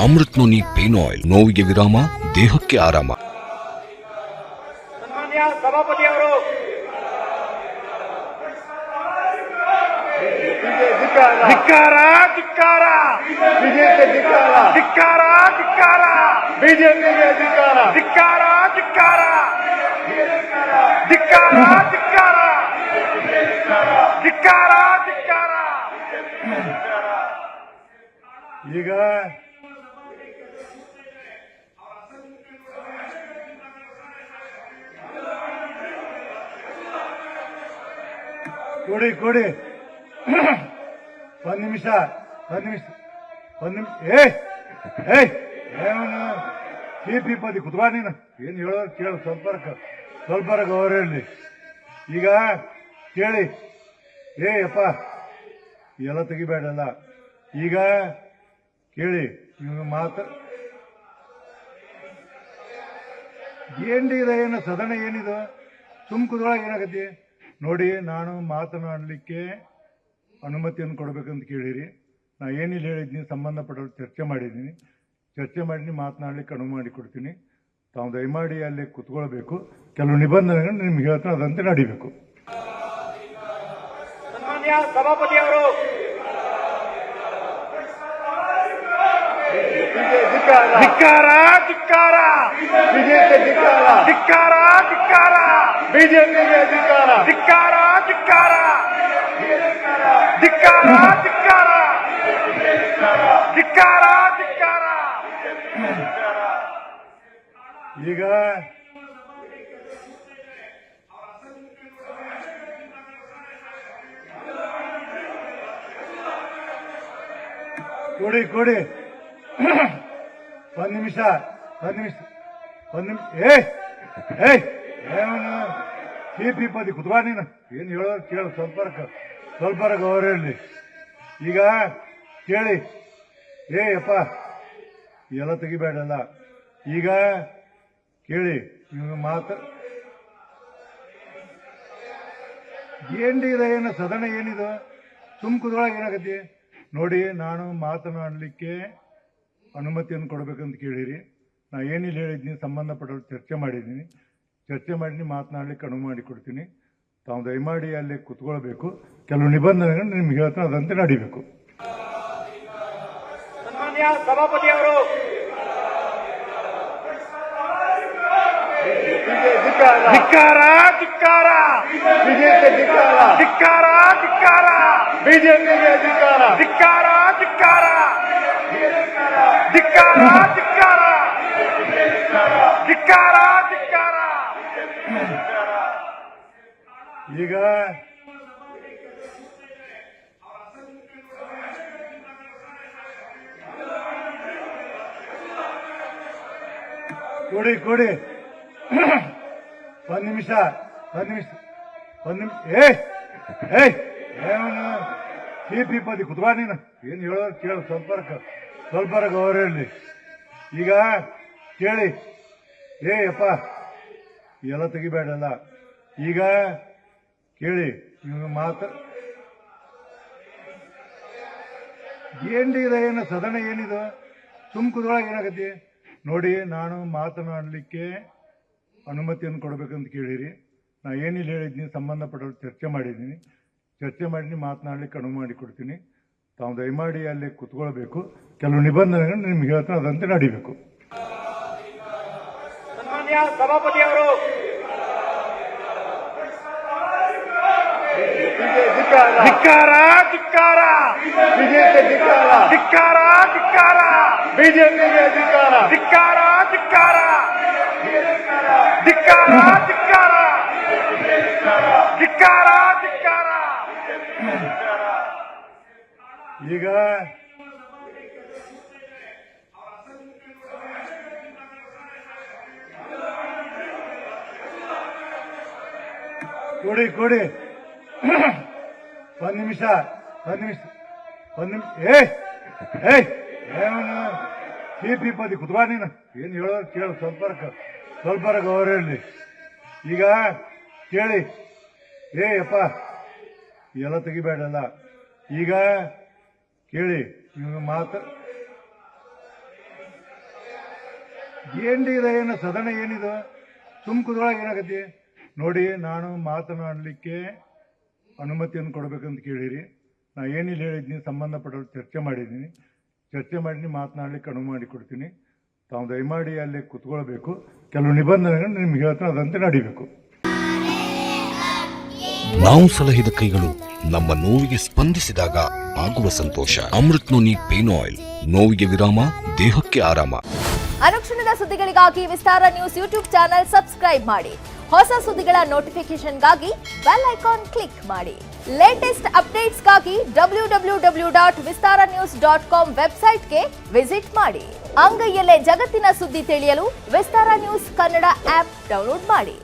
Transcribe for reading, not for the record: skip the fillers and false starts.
Amrit noni pain oil, ನೋವಿಗೆ ವಿರಾಮ, ದೇಹಕ್ಕೆ ಆರಾಮ. ಸನ್ಮಾನ್ಯ ಸಭಾಪತಿಯವರು ಧಿಕ್ಕಾರ ಧಿಕ್ಕಾರ ಬಿಜೆಪಿ ಧಿಕ್ಕಾರ ಧಿಕ್ಕಾರ ಧಿಕ್ಕಾರ ಬಿಜೆಪಿಗೆ ಧಿಕ್ಕಾರ ಧಿಕ್ಕಾರ ಧಿಕ್ಕಾರ ಧಿಕ್ಕಾರ ಧಿಕ್ಕಾರ ಧಿಕ್ಕಾರ ಧಿಕ್ಕಾರ ಈಗ ಕೊಡಿ ಒಂದ್ ನಿಮಿಷ ಸಿ ಪದಿ ಕುತ್ಬಾ ನೀನು ಏನ್ ಹೇಳೋರು ಕೇಳು ಸ್ವಲ್ಪ ಗೌರ ಹೇಳಿ. ಈಗ ಕೇಳಿ ಅಪ್ಪ ಎಲ್ಲ ತೆಗಿಬೇಡಲ್ಲ. ಈಗ ಕೇಳಿ ನೀವು ಏನಿದೆ, ಏನು ಸದನ ಏನಿದು, ಸುಮ್ ಕುದ್ರೊಳಗೆ ಏನಾಗತ್ತೆ ನೋಡಿ. ನಾನು ಮಾತನಾಡಲಿಕ್ಕೆ ಅನುಮತಿಯನ್ನು ಕೊಡಬೇಕಂತ ಕೇಳಿರಿ. ನಾ ಏನಿಲ್ಲ ಹೇಳಿದ್ದೀನಿ, ಸಂಬಂಧಪಟ್ಟವ್ರು ಚರ್ಚೆ ಮಾಡಿದ್ದೀನಿ, ಮಾತನಾಡಲಿಕ್ಕೆ ಅನುವು ಮಾಡಿಕೊಡ್ತೀನಿ. ತಾವು ದಯಮಾಡಿ ಅಲ್ಲಿ ಕುತ್ಕೊಳ್ಬೇಕು. ಕೆಲವು ನಿಬಂಧನೆಗಳು ನಿಮ್ಗೆ ಹೇಳ್ತಾನೆ, ಅದಂತೆ ನಡಿಬೇಕು. ಸನ್ಮಾನ್ಯ ಸಭಾಪತಿಯವರು ಧಿಕ್ಕಾರ ಧಿಕ್ಕಾರ ಬಿಜೆಪಿ ಧಿಕ್ಕಾರ ಧಿಕ್ಕಾರ ಧಿಕ್ಕಾರ ಬಿಜೆಪಿಗೆ ಧಿಕ್ಕಾರ ಧಿಕ್ಕಾರ ಧಿಕ್ಕಾರ ಧಿಕ್ಕಾರ ಧಿಕ್ಕಾರ ಧಿಕ್ಕಾರ ಧಿಕ್ಕಾರ ಈಗ ಕೊಡಿ ಒಂದ್ ನಿಮಿಷ ಸಿ ಪದಿ ಕುತ್ಬಾ ನೀನು ಏನ್ ಹೇಳೋರು ಕೇಳು ಸ್ವಲ್ಪ ಗೌರ ಹೇಳಿ. ಈಗ ಕೇಳಿ ಅಪ್ಪ ಎಲ್ಲ ತೆಗಿಬೇಡಲ್ಲ. ಈಗ ಕೇಳಿ ನೀವು ಏನಿದೆ, ಏನು ಸದನ ಏನಿದು, ಸುಮ್ ಕುದ್ರೊಳಗೆ ಏನಾಗತ್ತೆ ನೋಡಿ. ನಾನು ಮಾತನಾಡಲಿಕ್ಕೆ ಅನುಮತಿಯನ್ನು ಕೊಡಬೇಕಂತ ಕೇಳಿರಿ. ನಾ ಏನಿಲ್ಲ ಹೇಳಿದ್ದೀನಿ, ಸಂಬಂಧಪಟ್ಟವ್ರು ಚರ್ಚೆ ಮಾಡಿದ್ದೀನಿ, ಮಾತನಾಡಲಿಕ್ಕೆ ಅನುವು ಮಾಡಿಕೊಡ್ತೀನಿ. ತಾವು ದಯಮಾಡಿ ಅಲ್ಲಿ ಕುತ್ಕೊಳ್ಬೇಕು. ಕೆಲವು ನಿಬಂಧನೆಗಳು ನಿಮ್ಗೆ ಹೇಳ್ತಾನೆ, ಅದಂತೆ ನಡಿಬೇಕು. ಸನ್ಮಾನ್ಯ ಸಭಾಪತಿಯವರು ಧಿಕ್ಕಾರ ಧಿಕ್ಕಾರ ಬಿಜೆಪಿ ಧಿಕ್ಕಾರ ಧಿಕ್ಕಾರ ಧಿಕ್ಕಾರ ಬಿಜೆಪಿಗೆ ಧಿಕ್ಕಾರ ಧಿಕ್ಕಾರ ಧಿಕ್ಕಾರ ಧಿಕ್ಕಾರ ಧಿಕ್ಕಾರ ಧಿಕ್ಕಾರ ಧಿಕ್ಕಾರ ಈಗ ಕೊಡಿ ಒಂದ್ ನಿಮಿಷ ಸಿ ಪದಿ ಕುತ್ಬಾ ನೀನು ಏನ್ ಹೇಳೋರು ಕೇಳು ಸ್ವಲ್ಪ ಗೌರ ಹೇಳಿ. ಈಗ ಕೇಳಿ ಅಪ್ಪ ಎಲ್ಲ ತೆಗಿಬೇಡಲ್ಲ. ಈಗ ಕೇಳಿ ನೀವು ಏನಿದೆ, ಏನು ಸದನ ಏನಿದು, ಸುಮ್ ಕುದ್ರೊಳಗೆ ಏನಾಗತ್ತೆ ನೋಡಿ. ನಾನು ಮಾತನಾಡಲಿಕ್ಕೆ ಅನುಮತಿಯನ್ನು ಕೊಡಬೇಕಂತ ಕೇಳಿರಿ. ನಾ ಏನಿಲ್ಲ ಹೇಳಿದ್ದೀನಿ, ಸಂಬಂಧಪಟ್ಟವ್ರು ಚರ್ಚೆ ಮಾಡಿದ್ದೀನಿ, ಮಾತನಾಡಲಿಕ್ಕೆ ಅನುವು ಮಾಡಿಕೊಡ್ತೀನಿ. ತಾವು ದಯಮಾಡಿ ಅಲ್ಲಿ ಕುತ್ಕೊಳ್ಬೇಕು. ಕೆಲವು ನಿಬಂಧನೆಗಳು ನಿಮ್ಗೆ ಹೇಳ್ತಾನೆ, ಅದಂತೆ ನಡಿಬೇಕು. ಸನ್ಮಾನ್ಯ ಸಭಾಪತಿಯವರು ಧಿಕ್ಕಾರ ಧಿಕ್ಕಾರ ಬಿಜೆಪಿ ಧಿಕ್ಕಾರ ಧಿಕ್ಕಾರ ಧಿಕ್ಕಾರ ಬಿಜೆಪಿಗೆ ಧಿಕ್ಕಾರ ಧಿಕ್ಕಾರ ಧಿಕ್ಕಾರ ಧಿಕ್ಕಾರ ಧಿಕ್ಕಾರ ಧಿಕ್ಕಾರ ಧಿಕ್ಕಾರ ಈಗ ಕೊಡಿ ಒಂದ್ ನಿಮಿಷ ಸಿ ಪದಿ ಕುತ್ಬಾ ನೀನು ಏನ್ ಹೇಳೋರು ಕೇಳು ಸ್ವಲ್ಪ ಗೌರ ಹೇಳಿ. ಈಗ ಕೇಳಿ ಅಪ್ಪ ಎಲ್ಲ ತೆಗಿಬೇಡಲ್ಲ. ಈಗ ಕೇಳಿ ನೀವು ಏನಿದೆ ಏನು ಸದನ ಏನಿದು ಸುಮ್ ಕುದ್ರೊಳಗೆ ಏನಾಗತ್ತೆ ನೋಡಿ. ನಾನು ಮಾತನಾಡಲಿಕ್ಕೆ ಅನುಮತಿಯನ್ನು ಕೊಡಬೇಕಂತ ಕೇಳಿರಿ. ನಾ ಏನಿಲ್ಲ ಹೇಳಿದ್ದೀನಿ ಸಂಬಂಧಪಟ್ಟವ್ರು ಚರ್ಚೆ ಮಾಡಿದ್ದೀನಿ. ಚರ್ಚೆ ಮಾಡಿ ಮಾತನಾಡಲಿಕ್ಕೆ ಅನುವು ಮಾಡಿಕೊಡ್ತೀನಿ. ತಾವು ದಯಮಾಡಿ ಅಲ್ಲಿ ಕುತ್ಕೊಳ್ಬೇಕು. ಕೆಲವು ನಿಬಂಧನೆಗಳು ನಿಮ್ಗೆ ಹೇಳ್ತಾನೆ, ಅದಂತೆ ನಡಿಬೇಕು. ನಾವು ಸಲಹಿದ ಕೈಗಳು ನಮ್ಮ ನೋವಿಗೆ ಸ್ಪಂದಿಸಿದಾಗ ಆಗುವ ಸಂತೋಷ. ಅಮೃತ್ ನೋನಿ ಪೇನ್ ಆಯಿಲ್, ನೋವಿಗೆ ವಿರಾಮ, ದೇಹಕ್ಕೆ ಆರಾಮ. ಅನುಕ್ಷಣದ ಸುದ್ದಿಗಳಿಗಾಗಿ ವಿಸ್ತಾರ ನ್ಯೂಸ್ ಯೂಟ್ಯೂಬ್ ಚಾನೆಲ್ ಸಬ್ಸ್ಕ್ರೈಬ್ ಮಾಡಿ. ಹೊಸ ಸುದ್ದಿಗಳ ನೋಟಿಫಿಕೇಶನ್ಗಾಗಿ ಬೆಲ್ ಐಕಾನ್ ಕ್ಲಿಕ್ ಮಾಡಿ. ಲೇಟೆಸ್ಟ್ ಅಪ್ಡೇಟ್ಸ್ಗಾಗಿ www.vistaranews.com ವೆಬ್ಸೈಟ್ಗೆ ವಿಸಿಟ್ ಮಾಡಿ. ಅಂಗೈಯಲ್ಲೇ ಜಗತ್ತಿನ ಸುದ್ದಿ ತಿಳಿಯಲು ವಿಸ್ತಾರ ನ್ಯೂಸ್ ಕನ್ನಡ ಆಪ್ ಡೌನ್ಲೋಡ್ ಮಾಡಿ.